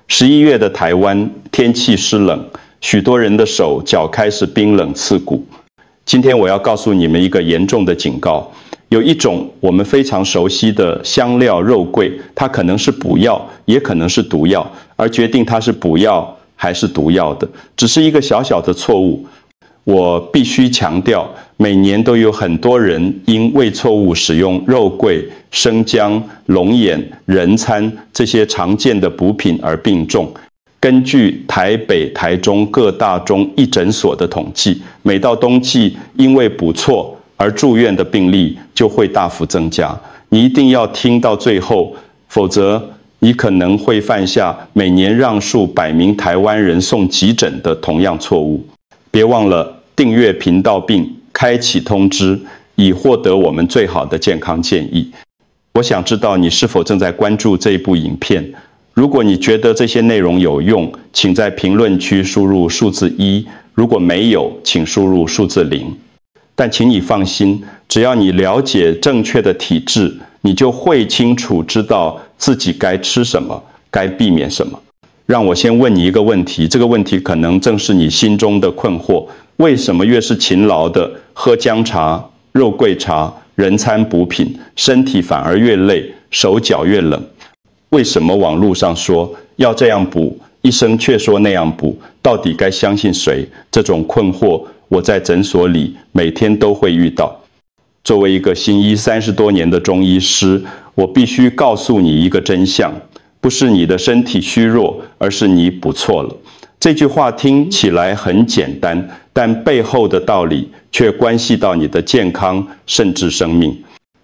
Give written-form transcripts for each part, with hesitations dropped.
11月的台湾天气湿冷，许多人的手脚开始冰冷刺骨。今天我要告诉你们一个严重的警告：有一种我们非常熟悉的香料肉桂，它可能是补药，也可能是毒药，而决定它是补药还是毒药的，只是一个小小的错误。我必须强调，每年都有很多人因为错误使用肉桂、生姜、龙眼、人参这些常见的补品而病重。根据台北、台中各大中医诊所的统计，每到冬季因为补错而住院的病例就会大幅增加。你一定要听到最后，否则你可能会犯下每年让数百名台湾人送急诊的同样错误。别忘了订阅频道并开启通知，以获得我们最好的健康建议。我想知道你是否正在关注这一部影片。如果你觉得这些内容有用，请在评论区输入数字1；如果没有，请输入数字0。但请你放心，只要你了解正确的体质，你就会清楚知道自己该吃什么，该避免什么。让我先问你一个问题，这个问题可能正是你心中的困惑：为什么越是勤劳的喝姜茶、肉桂茶、人参补品，身体反而越累，手脚越冷？为什么网络上说要这样补，医生却说那样补？到底该相信谁？这种困惑，我在诊所里每天都会遇到。作为一个行医30多年的中医师，我必须告诉你一个真相：不是你的身体虚弱，而是你补错了。这句话听起来很简单，但背后的道理却关系到你的健康，甚至生命。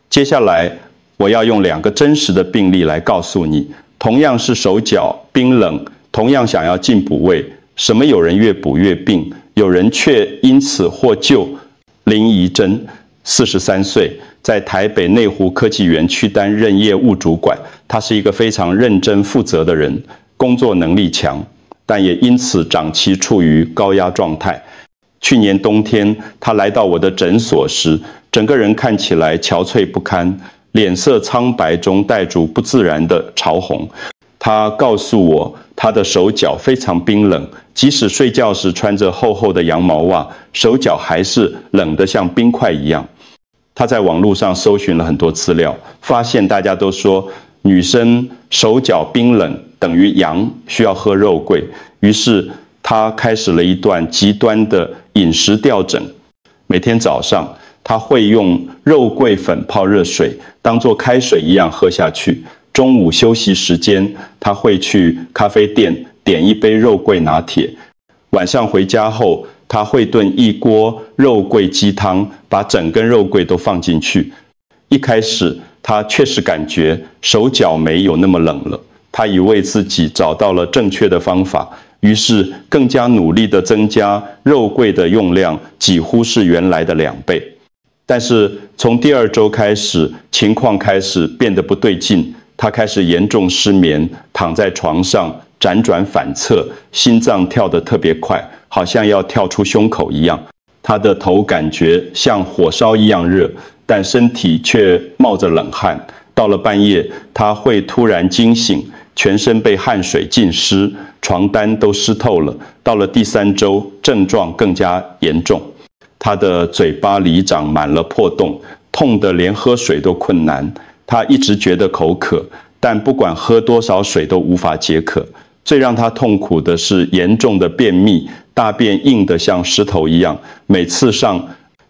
接下来，我要用2个真实的病例来告诉你，同样是手脚冰冷，同样想要进补胃，什么有人越补越病，有人却因此获救。林怡珍，43岁，在台北内湖科技园区担任业务主管。他是一个非常认真负责的人，工作能力强，但也因此长期处于高压状态。去年冬天，他来到我的诊所时，整个人看起来憔悴不堪，脸色苍白中带着不自然的潮红。他告诉我，他的手脚非常冰冷，即使睡觉时穿着厚厚的羊毛袜，手脚还是冷得像冰块一样。他在网络上搜寻了很多资料，发现大家都说女生手脚冰冷等于阳，需要喝肉桂。于是他开始了一段极端的饮食调整。每天早上，他会用肉桂粉泡热水，当作开水一样喝下去。中午休息时间，他会去咖啡店点一杯肉桂拿铁。晚上回家后，他会炖一锅肉桂鸡汤，把整根肉桂都放进去。一开始，他确实感觉手脚没有那么冷了。他以为自己找到了正确的方法，于是更加努力地增加肉桂的用量，几乎是原来的2倍。但是从第2周开始，情况开始变得不对劲。他开始严重失眠，躺在床上辗转反侧，心脏跳得特别快，好像要跳出胸口一样。他的头感觉像火烧一样热，但身体却冒着冷汗。到了半夜，他会突然惊醒，全身被汗水浸湿，床单都湿透了。到了第3周，症状更加严重。他的嘴巴里长满了破洞，痛得连喝水都困难。他一直觉得口渴，但不管喝多少水都无法解渴。最让他痛苦的是严重的便秘，大便硬得像石头一样，每次上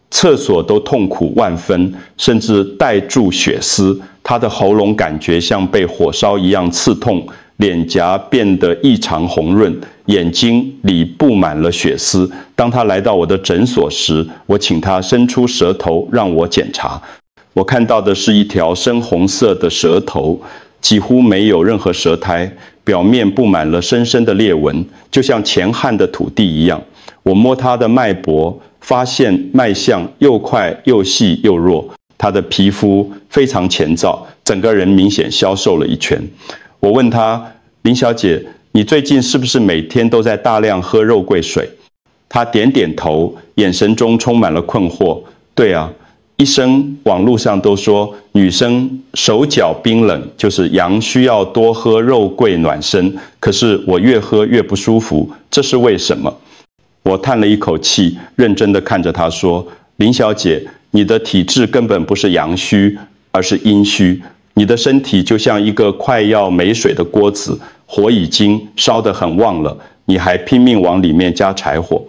厕所都痛苦万分，甚至带住血丝。他的喉咙感觉像被火烧一样刺痛，脸颊变得异常红润，眼睛里布满了血丝。当他来到我的诊所时，我请他伸出舌头让我检查。我看到的是一条深红色的舌头，几乎没有任何舌苔，表面布满了深深的裂纹，就像前汉的土地一样。我摸他的脉搏，发现脉象又快又细又弱。他的皮肤非常前躁，整个人明显消瘦了一圈。我问他：林小姐，你最近是不是每天都在大量喝肉桂水？他点点头，眼神中充满了困惑。对啊，医生网络上都说，女生手脚冰冷，就是阳需要多喝肉桂暖身。可是我越喝越不舒服，这是为什么？我叹了一口气，认真地看着她说：“林小姐，你的体质根本不是阳虚，而是阴虚。你的身体就像一个快要没水的锅子，火已经烧得很旺了，你还拼命往里面加柴火。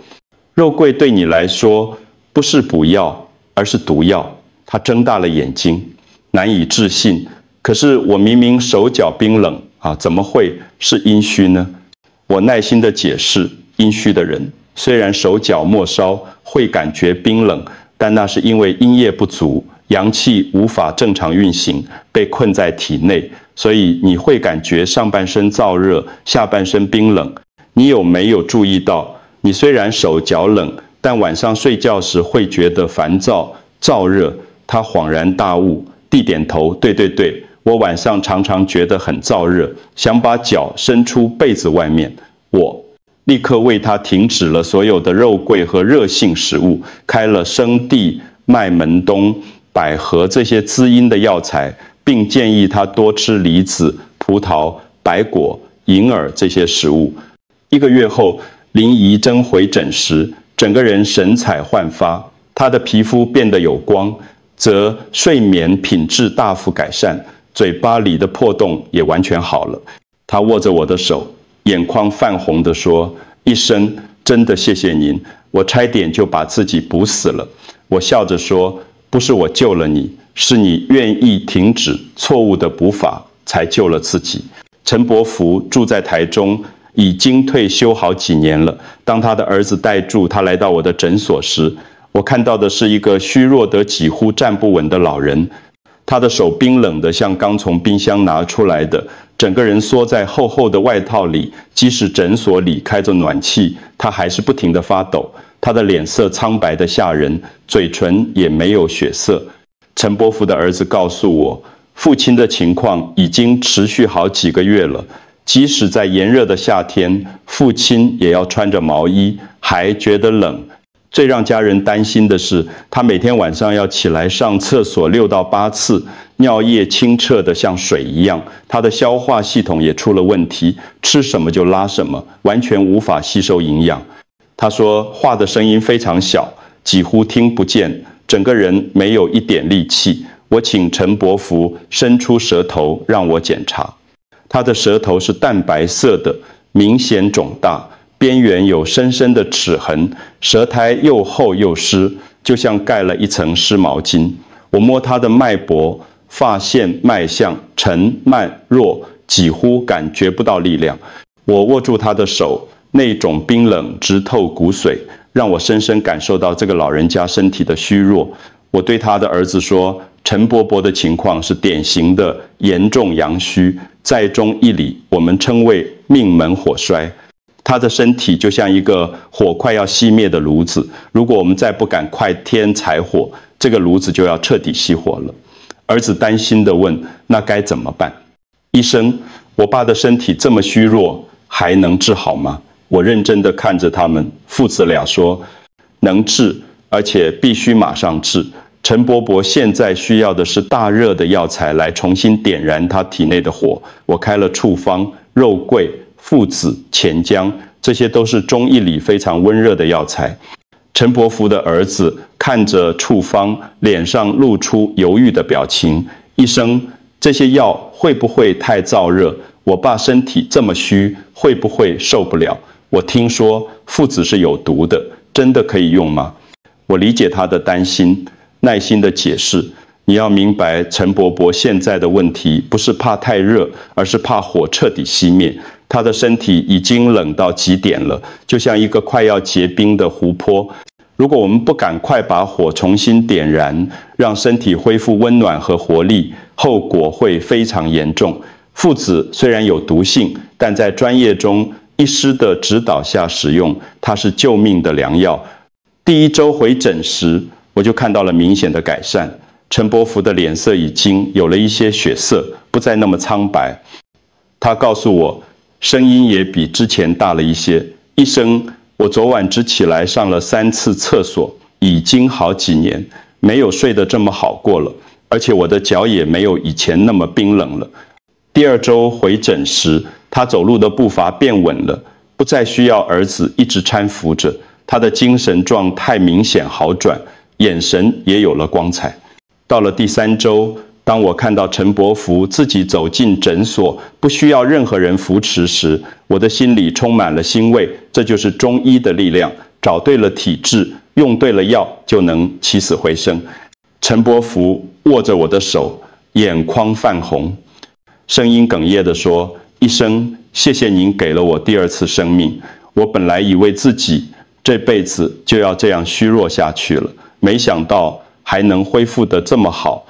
肉桂对你来说不是补药，而是毒药。”他睁大了眼睛，难以置信。可是我明明手脚冰冷啊，怎么会是阴虚呢？我耐心地解释，阴虚的人虽然手脚末梢会感觉冰冷，但那是因为阴液不足，阳气无法正常运行，被困在体内，所以你会感觉上半身燥热，下半身冰冷。你有没有注意到，你虽然手脚冷，但晚上睡觉时会觉得烦躁、燥热？他恍然大悟，递点头，对，我晚上常常觉得很燥热，想把脚伸出被子外面。我立刻为他停止了所有的肉桂和热性食物，开了生地、麦门冬、百合这些滋阴的药材，并建议他多吃梨子、葡萄、白果、银耳这些食物。1个月后，林怡珍回诊时，整个人神采焕发，她的皮肤变得有光，则睡眠品质大幅改善，嘴巴里的破洞也完全好了。她握着我的手，眼眶泛红地说：“医生，真的谢谢您，我差点就把自己补死了。”我笑着说：“不是我救了你，是你愿意停止错误的补法，才救了自己。”陈伯福住在台中，已经退休好几年了。当他的儿子带住他来到我的诊所时，我看到的是一个虚弱得几乎站不稳的老人，他的手冰冷得像刚从冰箱拿出来的，整个人缩在厚厚的外套里，即使诊所里开着暖气，他还是不停地发抖。他的脸色苍白得吓人，嘴唇也没有血色。陈伯福的儿子告诉我，父亲的情况已经持续好几个月了，即使在炎热的夏天，父亲也要穿着毛衣，还觉得冷。最让家人担心的是，他每天晚上要起来上厕所6到8次，尿液清澈得像水一样。他的消化系统也出了问题，吃什么就拉什么，完全无法吸收营养。他说话的声音非常小，几乎听不见，整个人没有一点力气。我请陈伯福伸出舌头让我检查，他的舌头是淡白色的，明显肿大，边缘有深深的齿痕，舌苔又厚又湿，就像盖了一层湿毛巾。我摸他的脉搏，发线脉象沉慢弱，几乎感觉不到力量。我握住他的手，那种冰冷直透骨髓，让我深深感受到这个老人家身体的虚弱。我对他的儿子说，陈伯伯的情况是典型的严重阳虚，在中医里我们称为命门火衰。他的身体就像一个火快要熄灭的炉子，如果我们再不赶快添柴火，这个炉子就要彻底熄火了。儿子担心地问，那该怎么办？医生，我爸的身体这么虚弱，还能治好吗？我认真地看着他们，父子俩说，能治，而且必须马上治。陈伯伯现在需要的是大热的药材来重新点燃他体内的火。我开了处方，肉桂、附子、钱姜，这些都是中医里非常温热的药材。陈伯福的儿子看着处方，脸上露出犹豫的表情。医生，这些药会不会太燥热？我爸身体这么虚，会不会受不了？我听说附子是有毒的，真的可以用吗？我理解他的担心，耐心地解释，你要明白陈伯伯现在的问题不是怕太热，而是怕火彻底熄灭。他的身体已经冷到极点了，就像一个快要结冰的湖泊。如果我们不赶快把火重新点燃，让身体恢复温暖和活力，后果会非常严重。附子虽然有毒性，但在专业中医师的指导下使用，它是救命的良药。第1周回诊时，我就看到了明显的改善。陈伯福的脸色已经有了一些血色，不再那么苍白。他告诉我，声音也比之前大了一些。医生，我昨晚只起来上了3次厕所，已经好几年。没有睡得这么好过了，而且我的脚也没有以前那么冰冷了。第2周回诊时，他走路的步伐变稳了，不再需要儿子一直搀扶着，他的精神状态明显好转，眼神也有了光彩。到了第3周，当我看到陈伯福自己走进诊所，不需要任何人扶持时，我的心里充满了欣慰。这就是中医的力量，找对了体质，用对了药，就能起死回生。陈伯福握着我的手，眼眶泛红，声音哽咽地说：“医生，谢谢您给了我第2次生命。我本来以为自己这辈子就要这样虚弱下去了，没想到还能恢复得这么好。”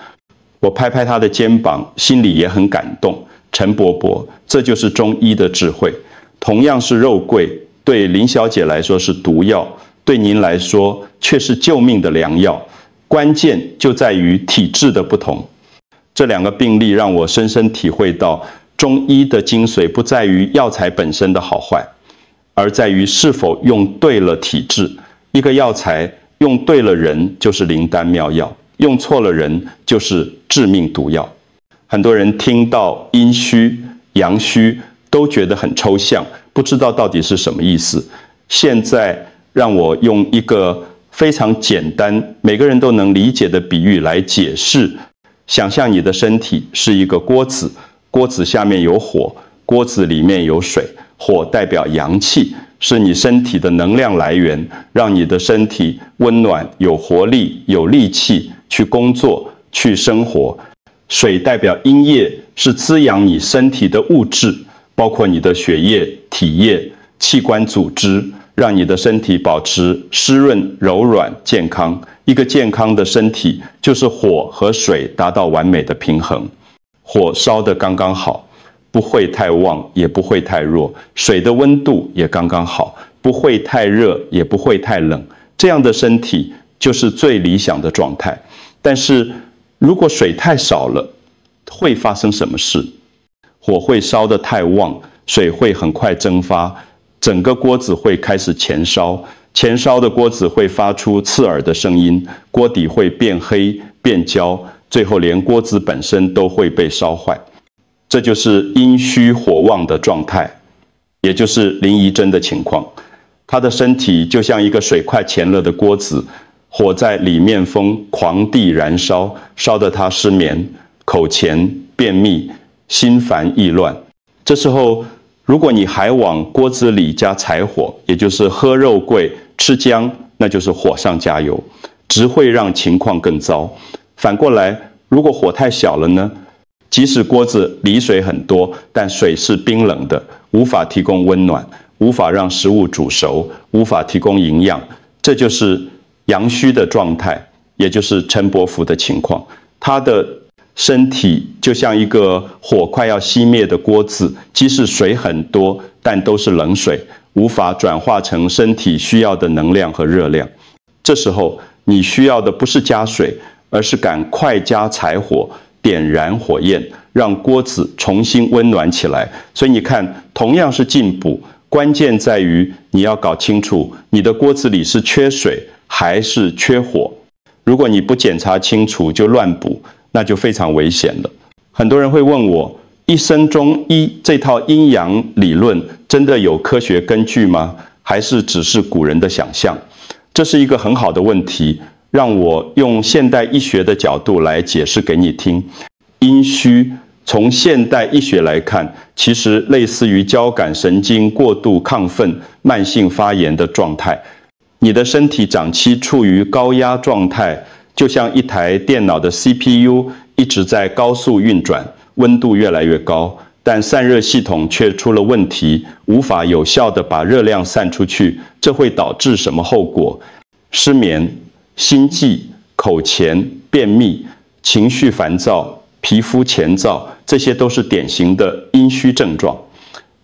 我拍拍他的肩膀，心里也很感动。陈伯伯，这就是中医的智慧。同样是肉桂，对林小姐来说是毒药，对您来说却是救命的良药。关键就在于体质的不同。这2个病例让我深深体会到，中医的精髓不在于药材本身的好坏，而在于是否用对了体质。一个药材用对了人，就是灵丹妙药；用错了人，就是致命毒药。很多人听到阴虚、阳虚都觉得很抽象，不知道到底是什么意思。现在让我用一个非常简单、每个人都能理解的比喻来解释。想象你的身体是一个锅子，锅子下面有火，锅子里面有水，火代表阳气，是你身体的能量来源，让你的身体温暖、有活力、有力气去工作、去生活。水代表阴液，是滋养你身体的物质，包括你的血液、体液、器官组织，让你的身体保持湿润、柔软、健康。一个健康的身体，就是火和水达到完美的平衡。火烧得刚刚好，不会太旺，也不会太弱；水的温度也刚刚好，不会太热，也不会太冷。这样的身体就是最理想的状态。但是如果水太少了，会发生什么事？火会烧得太旺，水会很快蒸发，整个锅子会开始前烧，前烧的锅子会发出刺耳的声音，锅底会变黑变焦，最后连锅子本身都会被烧坏。这就是阴虚火旺的状态，也就是林怡珍的情况。她的身体就像一个水快前了的锅子，火在里面风狂地燃烧，烧得她失眠、口前、便秘、心烦意乱。这时候如果你还往锅子里加柴火，也就是喝肉桂、吃姜，那就是火上加油，只会让情况更糟。反过来，如果火太小了呢？即使锅子里水很多，但水是冰冷的，无法提供温暖，无法让食物煮熟，无法提供营养。这就是阳虚的状态，也就是陈伯福的情况。他的身体就像一个火快要熄灭的锅子，即使水很多，但都是冷水，无法转化成身体需要的能量和热量。这时候你需要的不是加水，而是赶快加柴火，点燃火焰，让锅子重新温暖起来。所以你看，同样是进补，关键在于你要搞清楚你的锅子里是缺水还是缺火。如果你不检查清楚就乱补，那就非常危险了。很多人会问我，一生中医这套阴阳理论真的有科学根据吗？还是只是古人的想象？这是一个很好的问题，让我用现代医学的角度来解释给你听。阴虚从现代医学来看，其实类似于交感神经过度亢奋、慢性发炎的状态。你的身体长期处于高压状态，就像一台电脑的 CPU 一直在高速运转，温度越来越高，但散热系统却出了问题，无法有效地把热量散出去。这会导致什么后果？失眠、心悸、口前、便秘、情绪烦躁、皮肤前燥，这些都是典型的阴虚症状。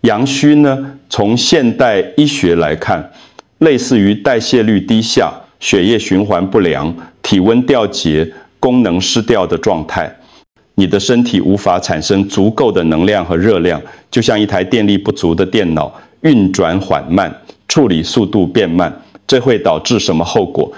阳虚呢，从现代医学来看，类似于代谢率低下、血液循环不良、体温调节、功能失调的状态。你的身体无法产生足够的能量和热量，就像一台电力不足的电脑，运转缓慢，处理速度变慢。这会导致什么后果？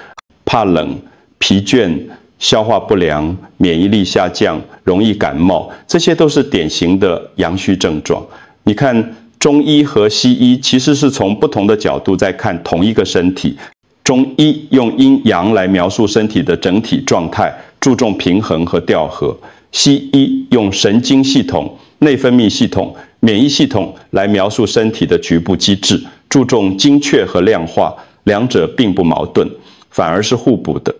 怕冷、疲倦、消化不良、免疫力下降、容易感冒，这些都是典型的阳虚症状。你看，中医和西医其实是从不同的角度在看同一个身体。中医用阴阳来描述身体的整体状态，注重平衡和调和；西医用神经系统、内分泌系统、免疫系统来描述身体的局部机制，注重精确和量化。两者并不矛盾，反而是互补的。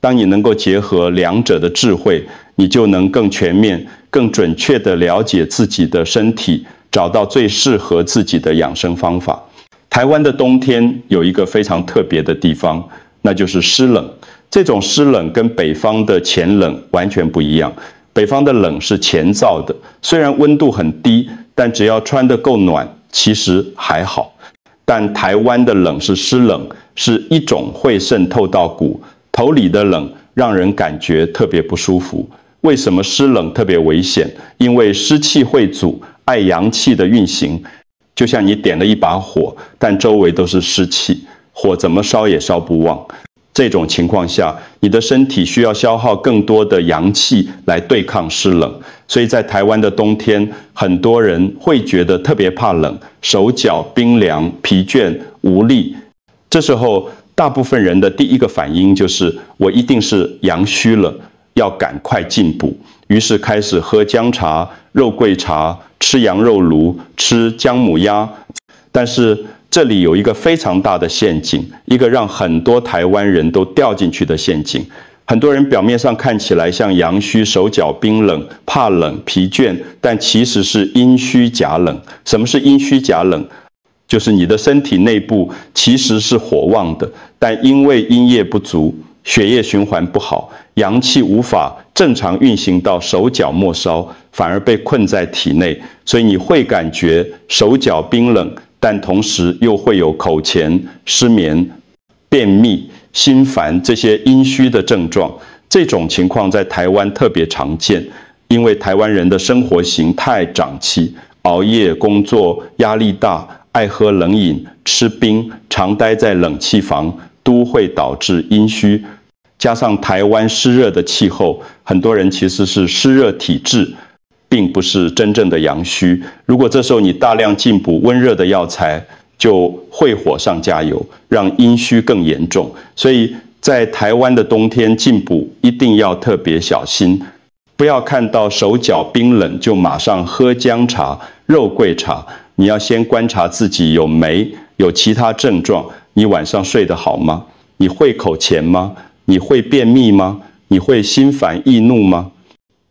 当你能够结合两者的智慧，你就能更全面、更准确地了解自己的身体，找到最适合自己的养生方法。台湾的冬天有一个非常特别的地方，那就是湿冷。这种湿冷跟北方的前冷完全不一样。北方的冷是前燥的，虽然温度很低，但只要穿得够暖，其实还好。但台湾的冷是湿冷，是一种会渗透到骨，头里的冷让人感觉特别不舒服。为什么湿冷特别危险？因为湿气会阻，碍阳气的运行。就像你点了一把火，但周围都是湿气，火怎么烧也烧不旺。这种情况下，你的身体需要消耗更多的阳气来对抗湿冷。所以在台湾的冬天，很多人会觉得特别怕冷，手脚冰凉、疲倦、无力。这时候，大部分人的第一个反应就是我一定是阳虚了，要赶快进补。于是开始喝姜茶、肉桂茶，吃羊肉炉，吃姜母鸭。但是这里有一个非常大的陷阱，一个让很多台湾人都掉进去的陷阱。很多人表面上看起来像阳虚，手脚冰冷、怕冷、疲倦，但其实是阴虚假冷。什么是阴虚假冷？就是你的身体内部其实是火旺的，但因为阴液不足，血液循环不好，阳气无法正常运行到手脚末梢，反而被困在体内，所以你会感觉手脚冰冷，但同时又会有口乾、失眠、便秘、心烦这些阴虚的症状。这种情况在台湾特别常见，因为台湾人的生活形态长气，熬夜工作，压力大，爱喝冷饮、吃冰，常待在冷气房，都会导致阴虚。加上台湾湿热的气候，很多人其实是湿热体质，并不是真正的阳虚。如果这时候你大量进补温热的药材，就会火上加油，让阴虚更严重。所以在台湾的冬天进补一定要特别小心，不要看到手脚冰冷就马上喝姜茶、肉桂茶。你要先观察自己有没有其他症状。你晚上睡得好吗？你会口乾吗？你会便秘吗？你会心烦易怒吗？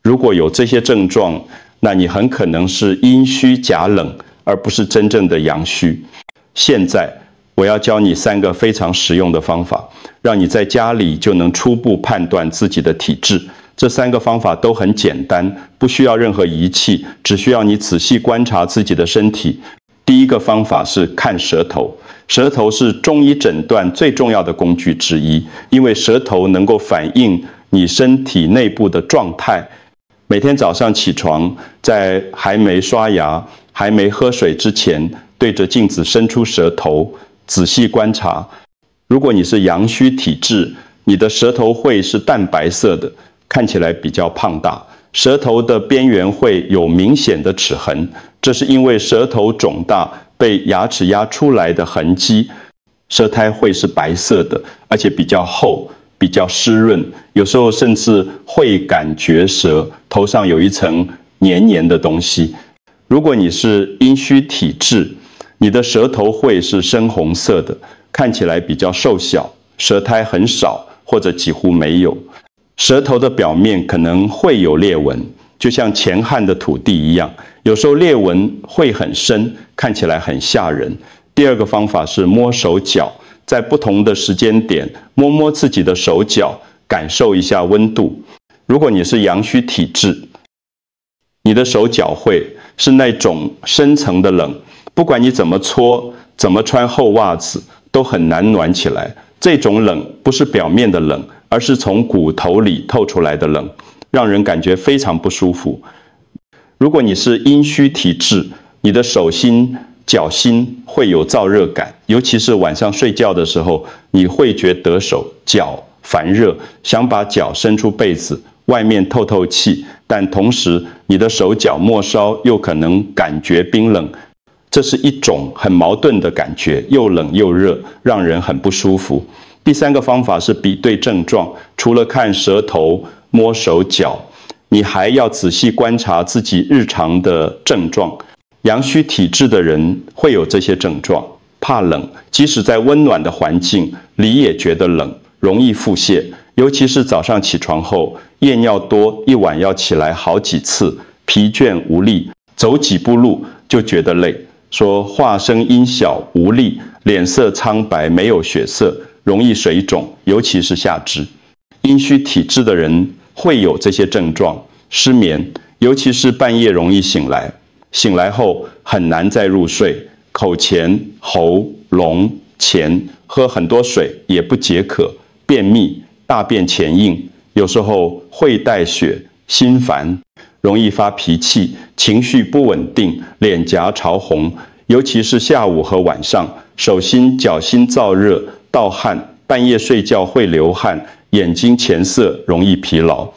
如果有这些症状，那你很可能是阴虚假冷，而不是真正的阳虚。现在我要教你3个非常实用的方法，让你在家里就能初步判断自己的体质。这3个方法都很简单，不需要任何仪器，只需要你仔细观察自己的身体。第一个方法是看舌头。舌头是中医诊断最重要的工具之一，因为舌头能够反映你身体内部的状态。每天早上起床，在还没刷牙、还没喝水之前，对着镜子伸出舌头，仔细观察。如果你是阳虚体质，你的舌头会是淡白色的，看起来比较胖大，舌头的边缘会有明显的齿痕，这是因为舌头肿大被牙齿压出来的痕迹。舌苔会是白色的，而且比较厚，比较湿润，有时候甚至会感觉舌，头上有一层黏黏的东西。如果你是阴虚体质，你的舌头会是深红色的，看起来比较瘦小，舌苔很少或者几乎没有。舌头的表面可能会有裂纹，就像乾旱的土地一样，有时候裂纹会很深，看起来很吓人。第2个方法是摸手脚，在不同的时间点摸摸自己的手脚，感受一下温度。如果你是阳虚体质，你的手脚会是那种深层的冷，不管你怎么搓，怎么穿厚袜子，都很难暖起来。这种冷不是表面的冷，而是从骨头里透出来的冷，让人感觉非常不舒服。如果你是阴虚体质，你的手心、脚心会有燥热感，尤其是晚上睡觉的时候，你会觉得手、脚烦热，想把脚伸出被子，外面透透气，但同时你的手脚末梢又可能感觉冰冷，这是一种很矛盾的感觉，又冷又热，让人很不舒服。第三个方法是比对症状，除了看舌头、摸手脚，你还要仔细观察自己日常的症状。阳虚体质的人会有这些症状：怕冷，即使在温暖的环境里也觉得冷，容易腹泻，尤其是早上起床后，夜尿多，一晚要起来好几次，疲倦无力，走几步路就觉得累。说话声音小，无力，脸色苍白，没有血色，容易水肿，尤其是下肢。阴虚体质的人会有这些症状：失眠，尤其是半夜容易醒来，醒来后很难再入睡，口前、喉咙前喝很多水也不解渴，便秘，大便前硬，有时候会带血，心烦，容易发脾气，情绪不稳定，脸颊潮红，尤其是下午和晚上，手心、脚心燥热、盗汗，半夜睡觉会流汗，眼睛前色，容易疲劳。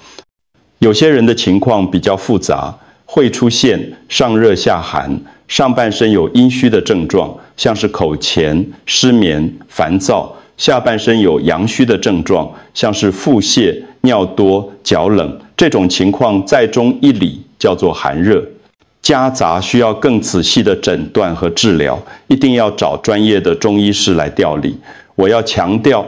有些人的情况比较复杂，会出现上热下寒，上半身有阴虚的症状，像是口前、失眠、烦躁；下半身有阳虚的症状，像是腹泻、尿多、脚冷。这种情况在中一理，叫做寒热。夹杂需要更仔细的诊断和治疗，一定要找专业的中医师来调理。我要强调，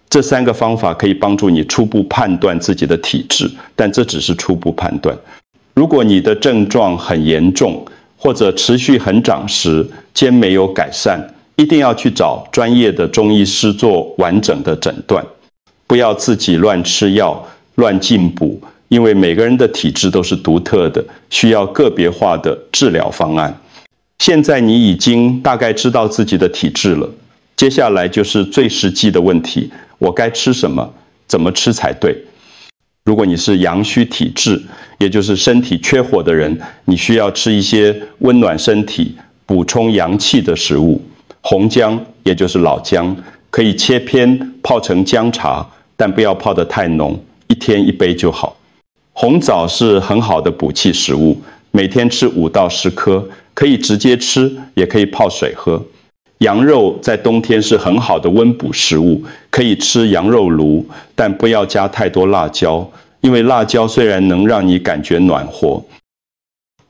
这三个方法可以帮助你初步判断自己的体质，但这只是初步判断。如果你的症状很严重，或者持续很长时，兼没有改善，一定要去找专业的中医师做完整的诊断，不要自己乱吃药、乱进补，因为每个人的体质都是独特的，需要个别化的治疗方案。现在你已经大概知道自己的体质了，接下来就是最实际的问题：我该吃什么？怎么吃才对？如果你是阳虚体质，也就是身体缺火的人，你需要吃一些温暖身体、补充阳气的食物。红姜，也就是老姜，可以切片泡成姜茶，但不要泡得太浓，1天1杯就好。红枣是很好的补气食物，每天吃5到10颗，可以直接吃，也可以泡水喝。羊肉在冬天是很好的温补食物，可以吃羊肉炉，但不要加太多辣椒，因为辣椒虽然能让你感觉暖和，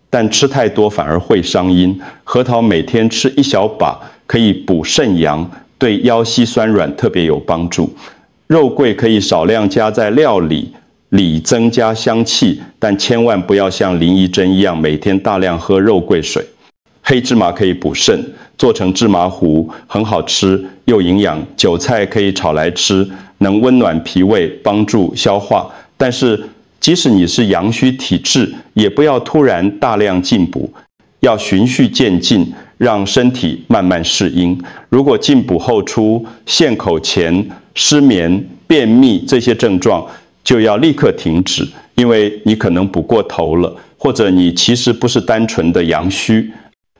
但吃太多反而会伤阴。核桃每天吃1小把，可以补肾阳，对腰膝酸软特别有帮助。肉桂可以少量加在料理里增加香气，但千万不要像林依珍一样每天大量喝肉桂水。黑芝麻可以补肾，做成芝麻糊很好吃又营养。韭菜可以炒来吃，能温暖脾胃，帮助消化。但是即使你是阳虚体质，也不要突然大量进补，要循序渐进，让身体慢慢适应。如果进补后出现口前、失眠、便秘这些症状，就要立刻停止，因为你可能补过头了，或者你其实不是单纯的阳虚。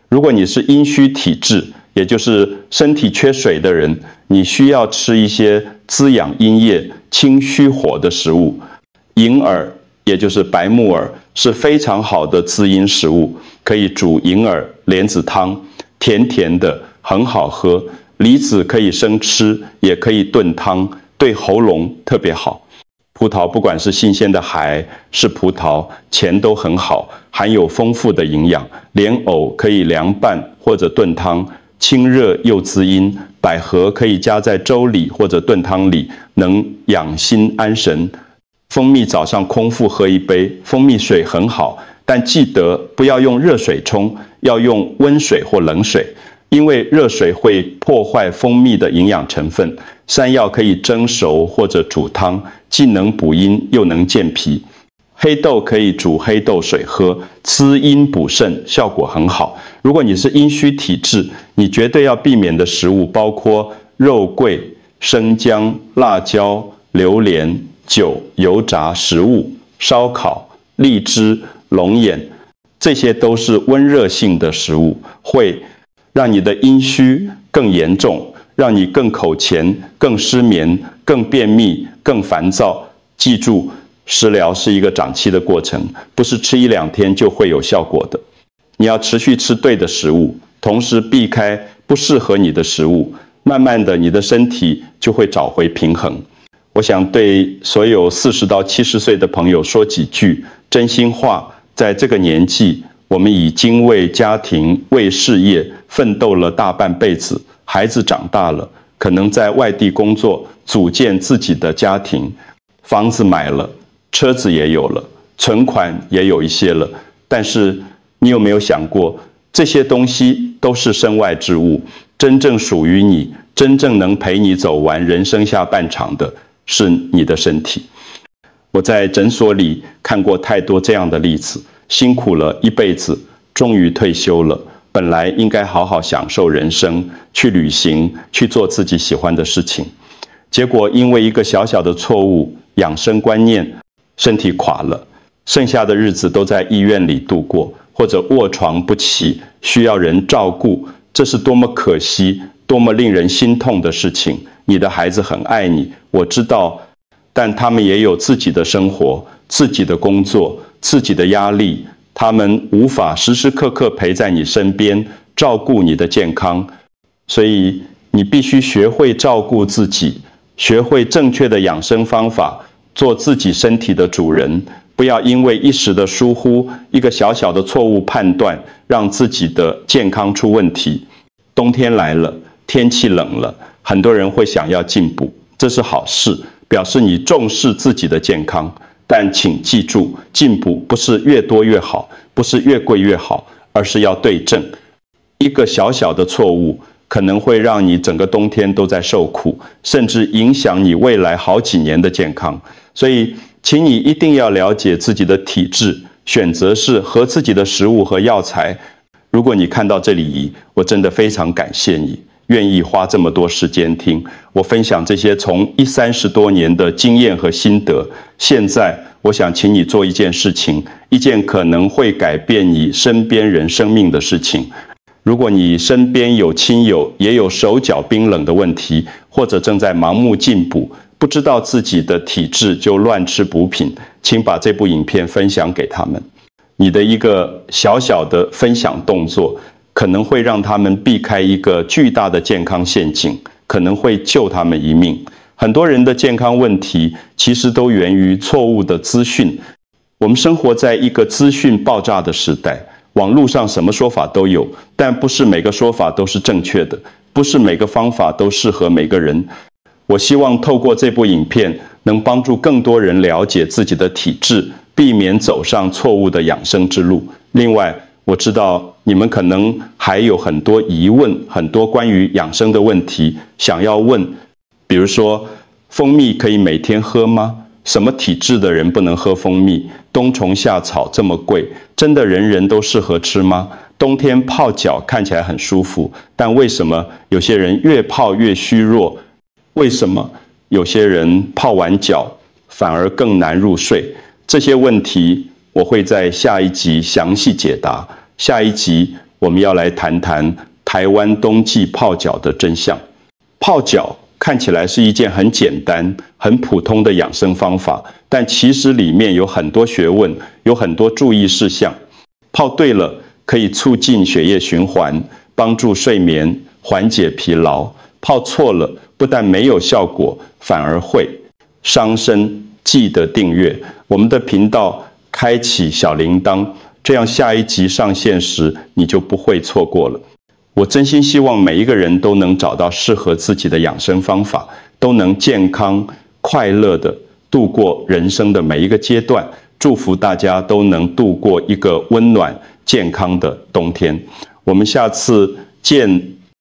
如果你是阴虚体质，也就是身体缺水的人，你需要吃一些滋养阴液、清虚火的食物。银耳，也就是白木耳，是非常好的滋阴食物，可以煮银耳莲子汤，甜甜的，很好喝。梨子可以生吃，也可以炖汤，对喉咙特别好。葡萄不管是新鲜的还是葡萄，前都很好，含有丰富的营养。莲藕可以凉拌或者炖汤，清热又滋阴。百合可以加在粥里或者炖汤里，能养心安神。蜂蜜早上空腹喝1杯，蜂蜜水很好，但记得不要用热水冲，要用温水或冷水，因为热水会破坏蜂蜜的营养成分。山药可以蒸熟或者煮汤，既能补阴又能健脾。黑豆可以煮黑豆水喝，滋阴补肾，效果很好。如果你是阴虚体质，你绝对要避免的食物包括肉桂、生姜、辣椒、榴莲、酒、油炸食物、烧烤、荔枝、龙眼，这些都是温热性的食物，会让你的阴虚更严重，让你更口前、更失眠、更便秘、更烦躁。记住，食疗是一个长期的过程，不是吃1-2天就会有效果的。你要持续吃对的食物，同时避开不适合你的食物，慢慢的你的身体就会找回平衡。我想对所有40到70岁的朋友说几句真心话，在这个年纪，我们已经为家庭、为事业奋斗了大半辈子，孩子长大了，可能在外地工作，组建自己的家庭，房子买了，车子也有了，存款也有一些了，但是你有没有想过，这些东西都是身外之物，真正属于你，真正能陪你走完人生下半场的是你的身体。我在诊所里看过太多这样的例子，辛苦了一辈子，终于退休了，本来应该好好享受人生，去旅行，去做自己喜欢的事情，结果因为一个小小的错误，养生观念，身体垮了，剩下的日子都在医院里度过，或者卧床不起，需要人照顾，这是多么可惜，多么令人心痛的事情。你的孩子很爱你，我知道，但他们也有自己的生活，自己的工作，自己的压力，他们无法时时刻刻陪在你身边，照顾你的健康，所以你必须学会照顾自己，学会正确的养生方法，做自己身体的主人，不要因为一时的疏忽，一个小小的错误判断，让自己的健康出问题。冬天来了，天气冷了，很多人会想要进补，这是好事，表示你重视自己的健康。但请记住，进补不是越多越好，不是越贵越好，而是要对症。一个小小的错误，可能会让你整个冬天都在受苦，甚至影响你未来好几年的健康。所以，请你一定要了解自己的体质，选择适合自己的食物和药材。如果你看到这里，我真的非常感谢你，愿意花这么多时间听我分享这些从30多年的经验和心得。现在，我想请你做一件事情，一件可能会改变你身边人生命的事情。如果你身边有亲友也有手脚冰冷的问题，或者正在盲目进补，不知道自己的体质就乱吃补品，请把这部影片分享给他们。你的一个小小的分享动作，可能会让他们避开一个巨大的健康陷阱，可能会救他们一命。很多人的健康问题其实都源于错误的资讯。我们生活在一个资讯爆炸的时代，网络上什么说法都有，但不是每个说法都是正确的，不是每个方法都适合每个人。我希望透过这部影片，能帮助更多人了解自己的体质，避免走上错误的养生之路。另外，我知道你们可能还有很多疑问，很多关于养生的问题想要问，比如说，蜂蜜可以每天喝吗？什么体质的人不能喝蜂蜜？冬虫夏草这么贵，真的人人都适合吃吗？冬天泡脚看起来很舒服，但为什么有些人越泡越虚弱？为什么有些人泡完脚反而更难入睡？这些问题我会在下一集详细解答。下一集我们要来谈谈台湾冬季泡脚的真相。泡脚看起来是一件很简单、很普通的养生方法，但其实里面有很多学问，有很多注意事项。泡对了，可以促进血液循环，帮助睡眠，缓解疲劳。泡错了，不但没有效果，反而会伤身。记得订阅我们的频道，开启小铃铛，这样下一集上线时你就不会错过了。我真心希望每一个人都能找到适合自己的养生方法，都能健康快乐的度过人生的每一个阶段。祝福大家都能度过一个温暖健康的冬天。我们下次见。